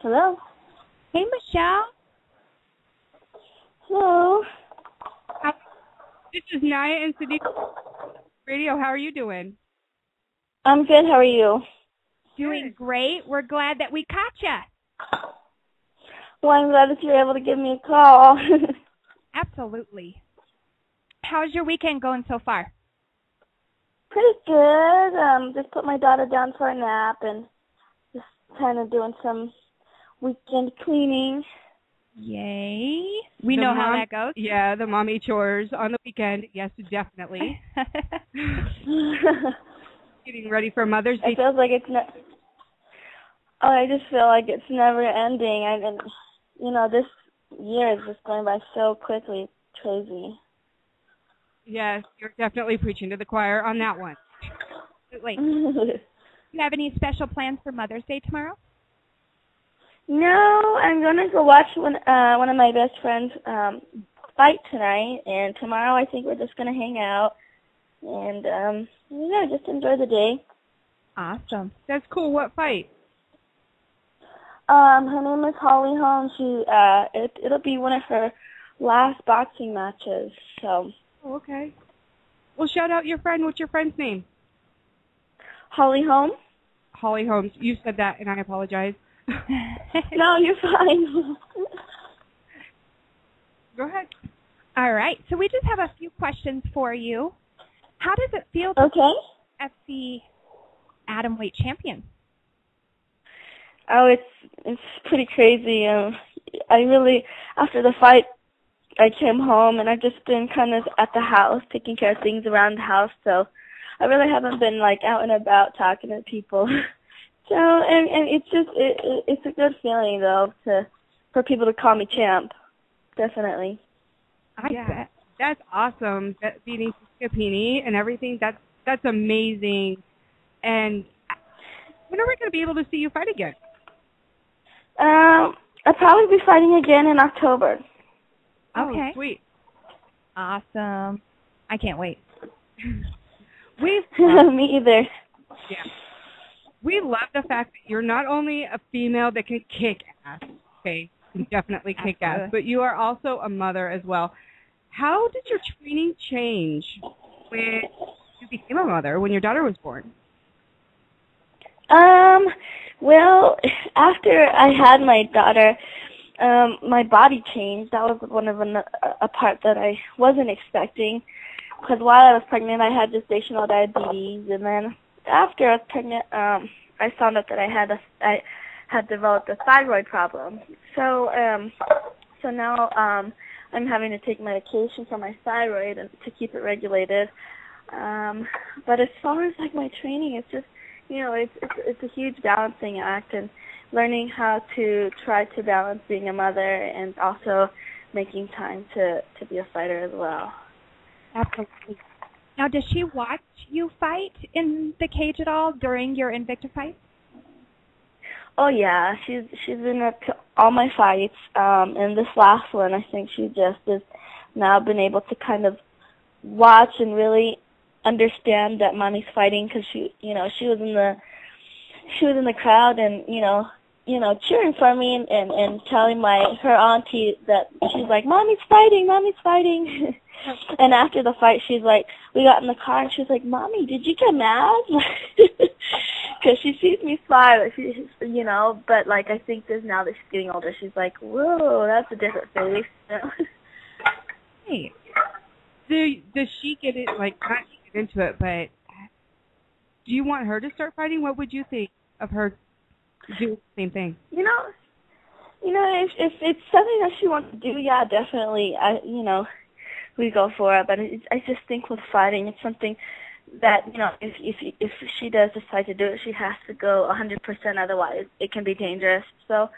Hello? Hey, Michelle. Hello? How, this is Naya and Sadiq Radio. How are you doing? I'm good. How are you? Doing great. We're glad that we caught you. Well, I'm glad that you were able to give me a call. Absolutely. How's your weekend going so far? Pretty good. Just put my daughter down for a nap and just kind of doing some weekend cleaning. Yay. We know how that goes. Yeah, the mommy chores on the weekend. Yes, definitely. Getting ready for Mother's Day. It feels like I just feel like it's never ending. And you know, this year is just going by so quickly. It's crazy. Yes, you're definitely preaching to the choir on that one. Wait. Do you have any special plans for Mother's Day tomorrow? No, I'm gonna go watch one of my best friends fight tonight, and tomorrow I think we're just gonna hang out and just enjoy the day. Awesome. That's cool. What fight? Her name is Holly Holmes. It'll be one of her last boxing matches. So. Oh, okay. Well, shout out your friend. What's your friend's name? Holly Holmes. Holly Holmes. You said that, and I apologize. No, you're fine. Go ahead. All right. So we just have a few questions for you. How does it feel to be FC atomweight champion? Oh, it's pretty crazy. I really, after the fight, I came home and I've just been kind of at the house taking care of things around the house. So I really haven't been like out and about talking to people. So and it's just it's a good feeling though for people to call me champ. Definitely. I bet. That's awesome. That beating Scapini and everything. That's amazing. And when are we going to be able to see you fight again? I'll probably be fighting again in October. Okay. Oh, sweet. Awesome. I can't wait. Me either. Yeah. We love the fact that you're not only a female that can kick ass, okay, you definitely kick ass, but you are also a mother as well. How did your training change when you became a mother, when your daughter was born? Well, after I had my daughter, my body changed. That was one of a part that I wasn't expecting, because while I was pregnant, I had gestational diabetes, and then after I was pregnant, I found out that I had developed a thyroid problem. So now I'm having to take medication for my thyroid and to keep it regulated. But as far as like my training, it's just, you know, it's a huge balancing act, and learning how to try to balance being a mother and also making time to be a fighter as well. Absolutely. Now, does she watch you fight in the cage at all during your Invicta fights? Oh yeah, she's been at all my fights. And this last one, I think she just has now been able to kind of watch and really understand that mommy's fighting, because she was in the crowd and cheering for me and telling her auntie that she's like, mommy's fighting. And after the fight, she's like, we got in the car and she's like, mommy, did you get mad? Because she sees me smile, but like I think now that she's getting older, she's like, whoa, that's a different face. Hey, does she get it, like, not get into it, but do you want her to start fighting? What would you think of her doing the same thing? If it's something that she wants to do, yeah, definitely, we go for it. But I just think with fighting, it's something that, if she does decide to do it, she has to go 100%, otherwise it can be dangerous. So,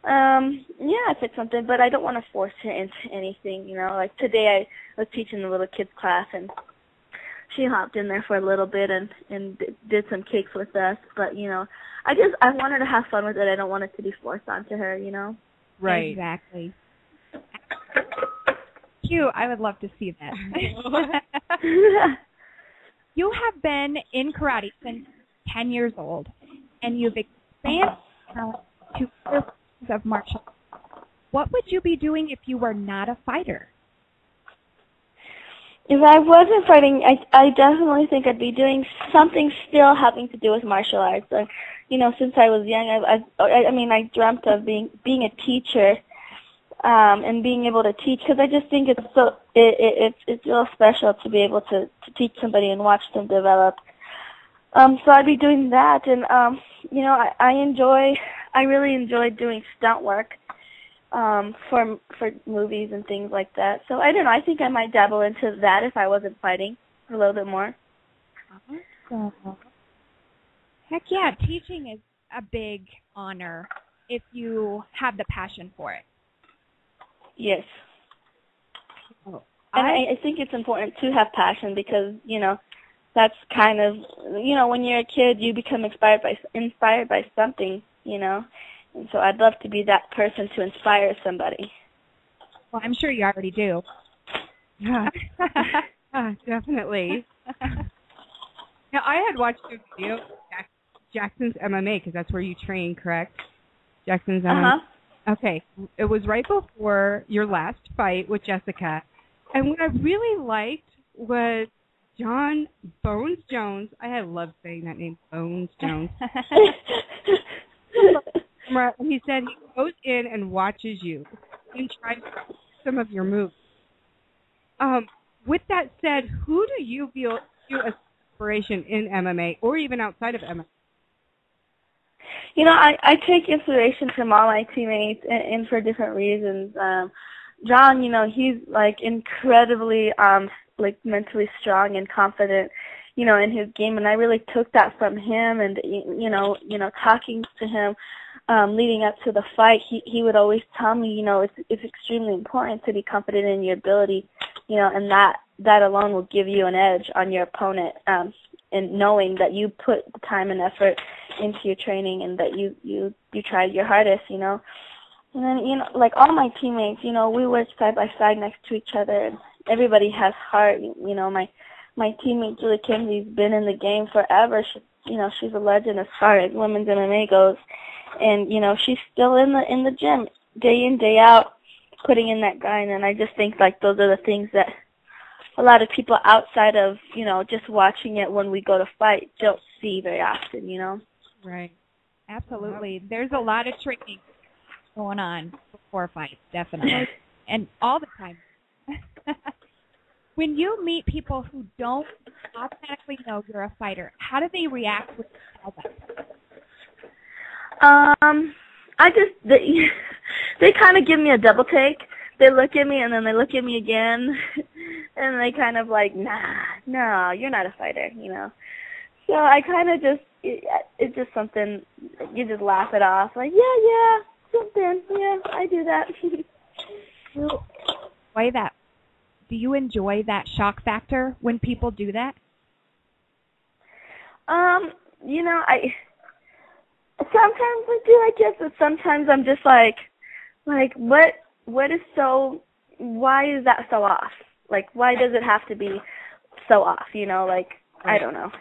if it's something, but I don't want to force her into anything, Like today I was teaching the little kids class, and she hopped in there for a little bit and did some cakes with us. But, I want her to have fun with it. I don't want it to be forced onto her, Right. Exactly. Cute. I would love to see that. You have been in karate since 10 years old, and you've expanded talent to of martial arts. What would you be doing if you were not a fighter? If I wasn't fighting, I definitely think I'd be doing something still having to do with martial arts. Since I was young, I dreamt of being a teacher, and being able to teach, because I just think it's real special to be able to teach somebody and watch them develop. So I'd be doing that, and I really enjoy doing stunt work for movies and things like that. So I don't know, I think I might dabble into that if I wasn't fighting a little bit more. Awesome. Heck yeah, teaching is a big honor if you have the passion for it. Yes. And I think it's important to have passion because, that's kind of, when you're a kid, you become inspired by something, And so I'd love to be that person to inspire somebody. Well, I'm sure you already do. Yeah, definitely. Now, I had watched a video of Jackson's MMA, because that's where you train, correct? Jackson's MMA. Uh-huh. Okay. It was right before your last fight with Jessica. And what I really liked was Jon Bones Jones. I love saying that name, Bones Jones. He said he goes in and watches you and tries some of your moves. With that said, who do you view as inspiration in MMA or even outside of MMA? I take inspiration from all my teammates and for different reasons. Jon, he's incredibly mentally strong and confident, in his game, and I really took that from him. And talking to him leading up to the fight, he would always tell me, it's extremely important to be confident in your ability, and that alone will give you an edge on your opponent. And knowing that you put the time and effort into your training and that you tried your hardest, And then, all my teammates, we work side by side next to each other, and everybody has heart. My teammate Julie Kimsey's been in the game forever. She's a legend as far as women's MMA goes, and she's still in the gym day in, day out, putting in that grind. And I just think those are the things that a lot of people outside of just watching it when we go to fight don't see very often. Right. Absolutely. There's a lot of training going on before fights, definitely, and all the time. When you meet people who don't automatically know you're a fighter, how do they react when you tell them? They kind of give me a double take. They look at me and then they look at me again, and they kind of no, you're not a fighter, So I kind of it's just something, you just laugh it off, yeah, something, yeah, I do that. Why that? Do you enjoy that shock factor when people do that? I sometimes I do, I guess, but sometimes I'm just what is so, why is that so off? Why does it have to be so off, Right. I don't know.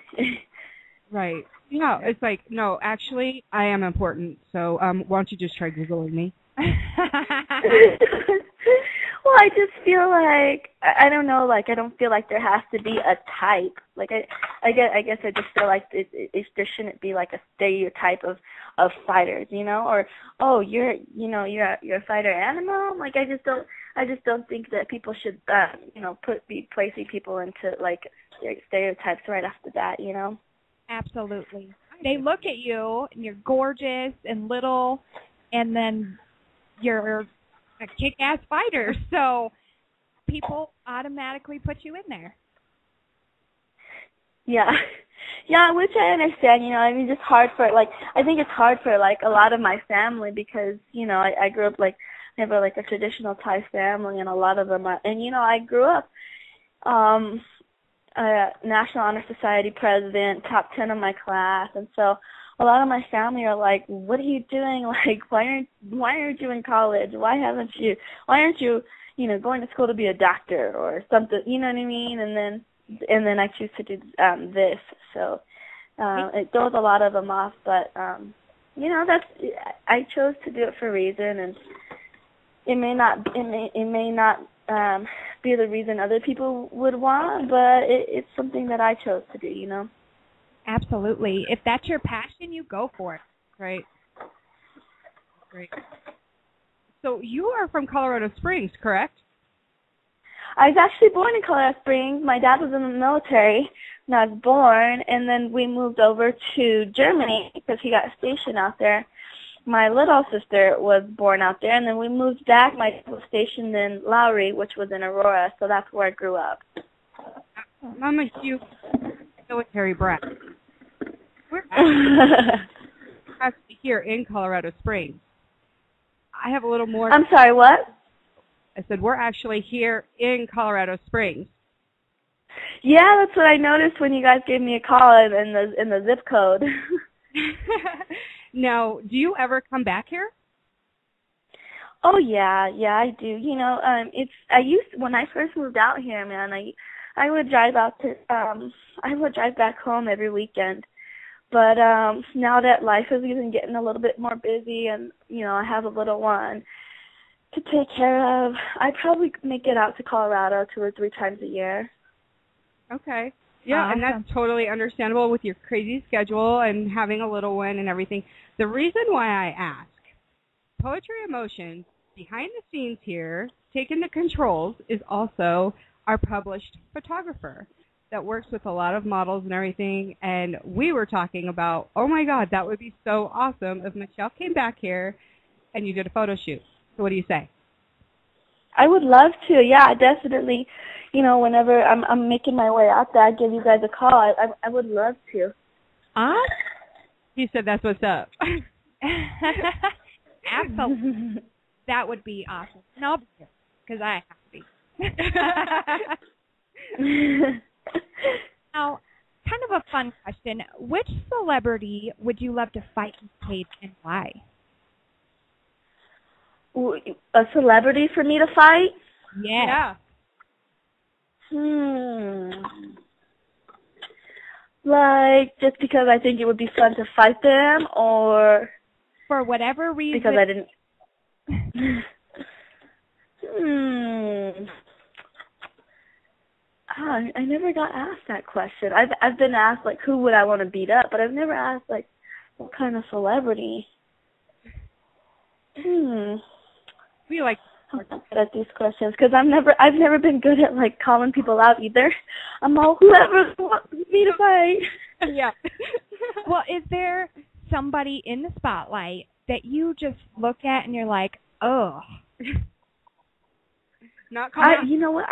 Right. Yeah, it's no, actually, I am important, so why don't you just try Googling me? Well, I just feel I don't know, I don't feel there has to be a type. I guess I just feel there shouldn't be a stereotype of fighters, or you're a fighter animal. I just don't think that people should be placing people into stereotypes right off the bat, Absolutely. They look at you and you're gorgeous and little, and then you're a kick-ass fighter, so people automatically put you in there. Yeah, which I understand. Just hard for I think it's hard for a lot of my family because I grew up I have a traditional Thai family, and a lot of them are, and I grew up National Honor Society president, top 10 of my class, and so a lot of my family are what are you doing? Why aren't you in college? Why aren't you, going to school to be a doctor or something? You know what I mean? And then I choose to do this. So it throws a lot of them off, but you know, I chose to do it for a reason, and it may not be the reason other people would want, but it's something that I chose to do, you know. Absolutely. If that's your passion, you go for it. Right. Great. So you are from Colorado Springs, correct? I was actually born in Colorado Springs. My dad was in the military when I was born, and then we moved over to Germany because he got stationed out there. My little sister was born out there, and then we moved back. My dad was stationed in Lowry, which was in Aurora, so that's where I grew up. I'm a huge military brat. We're actually here in Colorado Springs. I have a little more. I'm sorry, what? I said we're actually here in Colorado Springs. Yeah, that's what I noticed when you guys gave me a call in the zip code. Now, do you ever come back here? Oh yeah, I do. You know, when I first moved out here, man, I would drive back home every weekend. But now that life is even getting a little bit more busy, and you know, I have a little one to take care of, I probably make it out to Colorado 2 or 3 times a year. Okay. Yeah, awesome. And that's totally understandable with your crazy schedule and having a little one and everything. The reason why I ask, Poetry Emotions, behind the scenes here, taking the controls, is also our published photographer that works with a lot of models and everything. And we were talking about, oh my God, that would be so awesome if Michelle came back here and you did a photo shoot. So what do you say? I would love to. Yeah, definitely. You know, whenever I'm making my way out there, I'd give you guys a call. I would love to. He said that's what's up. Absolutely. That would be awesome. And I'll be here because I have to be. Now, kind of a fun question. Which celebrity would you love to fight in a cage and why? A celebrity for me to fight? Yeah. Like, just because I think it would be fun to fight them, or for whatever reason? Because I didn't. I never got asked that question. I've been asked like who would I want to beat up, but I've never asked like what kind of celebrity. We like. I'm not good at these questions because I've never been good at like calling people out either. I'm all whoever wants me to fight. Yeah. Well, is there somebody in the spotlight that you just look at and you're like, oh? Not calling. You know what?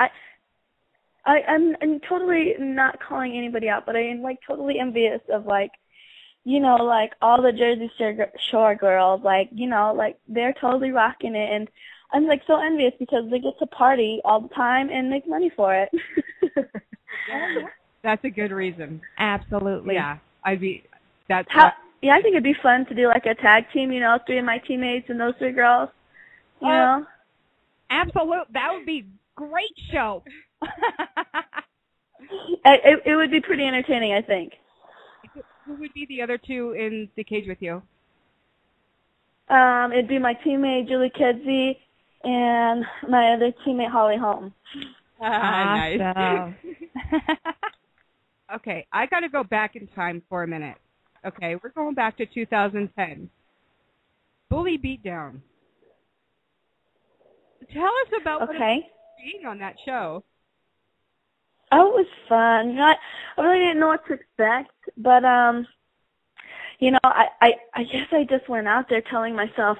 I'm totally not calling anybody out, but I am like totally envious of like, you know, like all the Jersey Shore girls, like, you know, like they're totally rocking it, and I'm like so envious because they get to party all the time and make money for it. That's a good reason. Absolutely. Yeah, I think it'd be fun to do like a tag team, you know, 3 of my teammates and those 3 girls. You know? Absolutely. That would be a great show. It would be pretty entertaining, I think. Who would be the other 2 in the cage with you? It'd be my teammate Julie Kedzie and my other teammate Holly Holm. Nice. Okay, I got to go back in time for a minute. Okay, we're going back to 2010. Bully Beatdown. Tell us about what it was being on that show. Oh, it was fun. You know, I really didn't know what to expect, but you know, I guess I just went out there telling myself,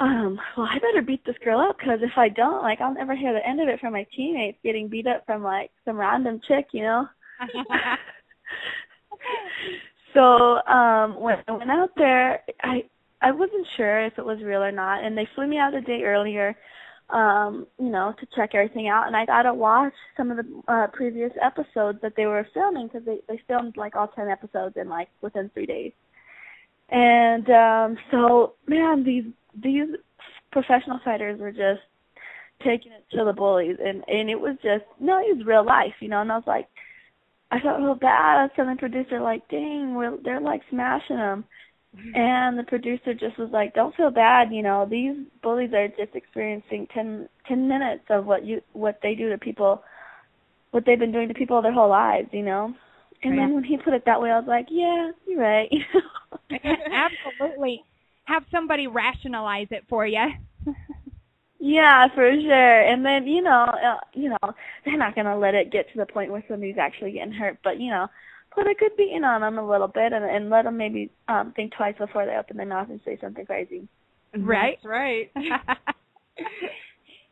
well, I better beat this girl up because if I don't, like, I'll never hear the end of it from my teammates getting beat up from like some random chick, you know. So when I went out there, I wasn't sure if it was real or not, and they flew me out a day earlier, you know, to check everything out, and I got to watch some of the previous episodes that they were filming because they filmed like all 10 episodes in like within 3 days. And so, man, these professional fighters were just taking it to the bullies, and it was just, no, it was real life, you know, and I was like, I felt real bad. I was telling the producer, like, dang, they're like smashing them. And the producer just was like, "Don't feel bad, you know. These bullies are just experiencing 10 minutes of what they do to people, what they've been doing to people their whole lives, you know." And then when he put it that way, I was like, "Yeah, you're right." Absolutely. Have somebody rationalize it for you. Yeah, for sure. And then you know, they're not gonna let it get to the point where somebody's actually getting hurt, but you know, put a good beating on them a little bit, and let them maybe think twice before they open their mouth and say something crazy. Right. That's right.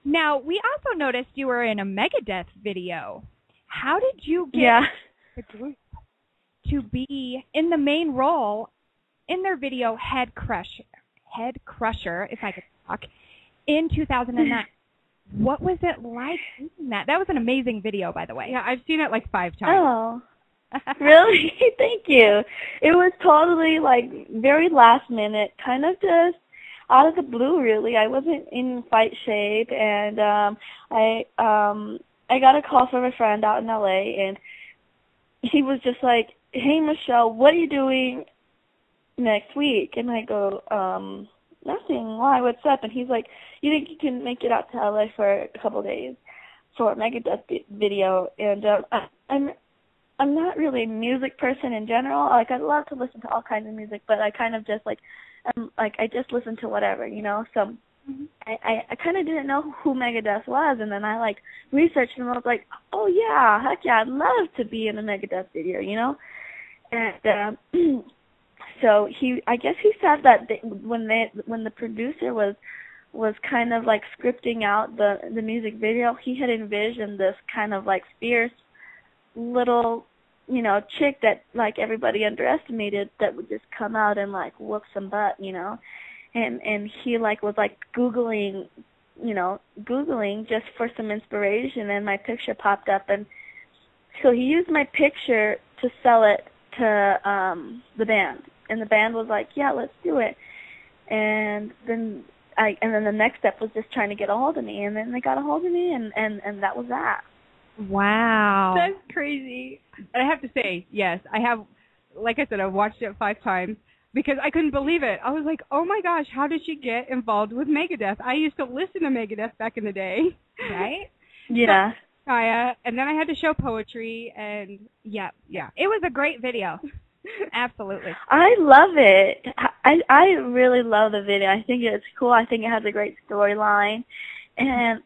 Now, we also noticed you were in a Megadeth video. How did you get the group to be in the main role in their video Head Crusher, if I could talk, in 2009? What was it like doing that? That was an amazing video, by the way. Yeah, I've seen it like 5 times. Oh. Really? Thank you. It was totally like very last minute, kind of just out of the blue really. I wasn't in fight shape, and I got a call from a friend out in LA, and he was just like, "Hey Michelle, what are you doing next week?" And I go, "Nothing. Why? What's up?" And he's like, "You think you can make it out to LA for a couple of days for a Megadeth video?" And I'm not really a music person in general. Like, I love to listen to all kinds of music, but I kind of just I just listen to whatever, you know. So I kind of didn't know who Megadeth was, and then I like researched them. And I was like, oh yeah, heck yeah, I'd love to be in a Megadeth video, you know. And so I guess he said that when the producer was kind of like scripting out the music video, he had envisioned this kind of like fierce little, you know, chick that like everybody underestimated that would just come out and like whoop some butt, you know. And he like was like googling just for some inspiration, and my picture popped up, and so he used my picture to sell it to the band, and the band was like, yeah, let's do it. And then the next step was just trying to get a hold of me, and then they got a hold of me, and that was that. Wow. That's crazy. And I have to say, yes, I have, like I said, I've watched it 5 times because I couldn't believe it. I was like, oh my gosh, how did she get involved with Megadeth? I used to listen to Megadeth back in the day. Right? Yeah. So, and then I had to show poetry, and yeah. It was a great video. Absolutely. I love it. I really love the video. I think it's cool. I think it has a great storyline, and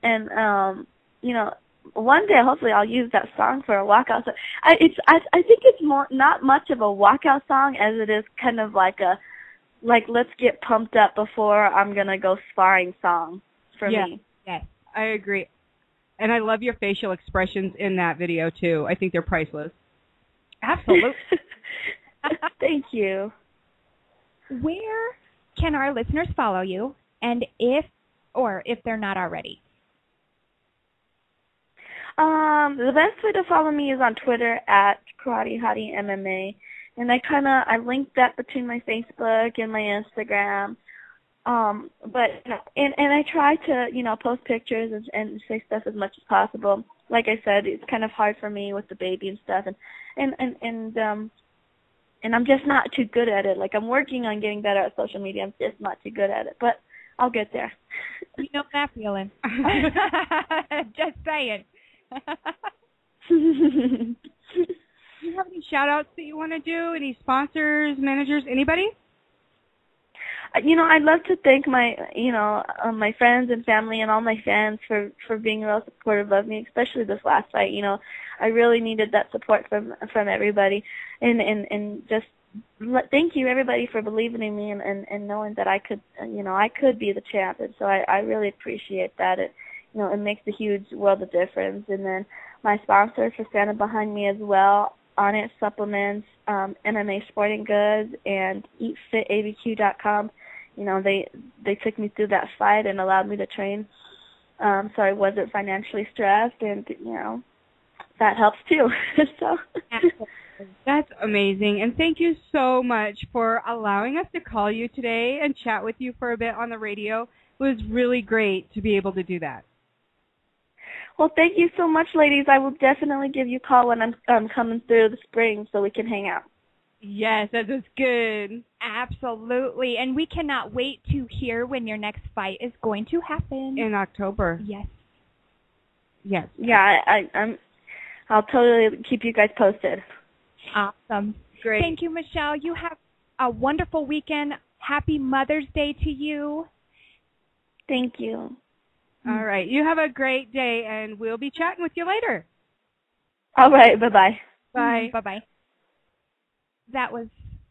you know, one day hopefully I'll use that song for a walkout. I think it's more not much of a walkout song as it is kind of like let's get pumped up before I'm gonna go sparring song for me. Yes, I agree. And I love your facial expressions in that video too. I think they're priceless. Absolutely. Thank you. Where can our listeners follow you, and if they're not already? The best way to follow me is on Twitter at Karate Hottie MMA, and I link that between my Facebook and my Instagram. But I try to, you know, post pictures and say stuff as much as possible. Like I said, it's kind of hard for me with the baby and stuff, and I'm just not too good at it. Like, I'm working on getting better at social media. I'm just not too good at it, but I'll get there. You know that feeling. Just saying. Do you have any shout-outs that you want to do? Any sponsors, managers, anybody? You know, I'd love to thank my friends and family and all my fans for being real supportive of me, especially this last fight. You know, I really needed that support from everybody, and just thank you everybody for believing in me and knowing that I could be the champ. And so I really appreciate that. It makes a huge world of difference. And then my sponsors for standing behind me as well, Onnit Supplements, MMA Sporting Goods, and EatFitABQ.com. You know, they took me through that fight and allowed me to train, so I wasn't financially stressed, and you know, that helps too. So that's amazing, and thank you so much for allowing us to call you today and chat with you for a bit on the radio. It was really great to be able to do that. Well, thank you so much, ladies. I will definitely give you a call when I'm coming through the spring so we can hang out. Yes, that is good. Absolutely. And we cannot wait to hear when your next fight is going to happen. In October. Yes. Yes. Yeah, I'll totally keep you guys posted. Awesome. Great. Thank you, Michelle. You have a wonderful weekend. Happy Mother's Day to you. Thank you. All right. You have a great day, and we'll be chatting with you later. All right, bye-bye. Bye. Bye-bye. That was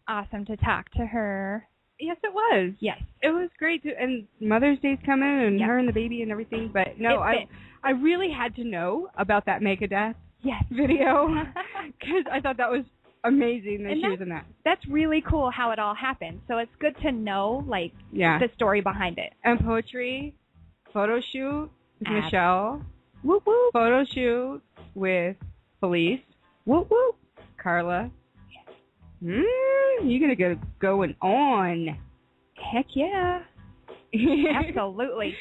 awesome to talk to her. Yes, it was. Yes. It was great. And Mother's Day's coming, and Yep. her and the baby and everything. But, no, I really had to know about that Megadeth video because I thought that was amazing that she was in that. That's really cool how it all happened. So it's good to know, like, the story behind it. And poetry, photo shoot with Michelle. Whoop, whoop. Photo shoot with Felice. Whoop, whoop. Carla. You're going to get going on. Heck yeah. Absolutely.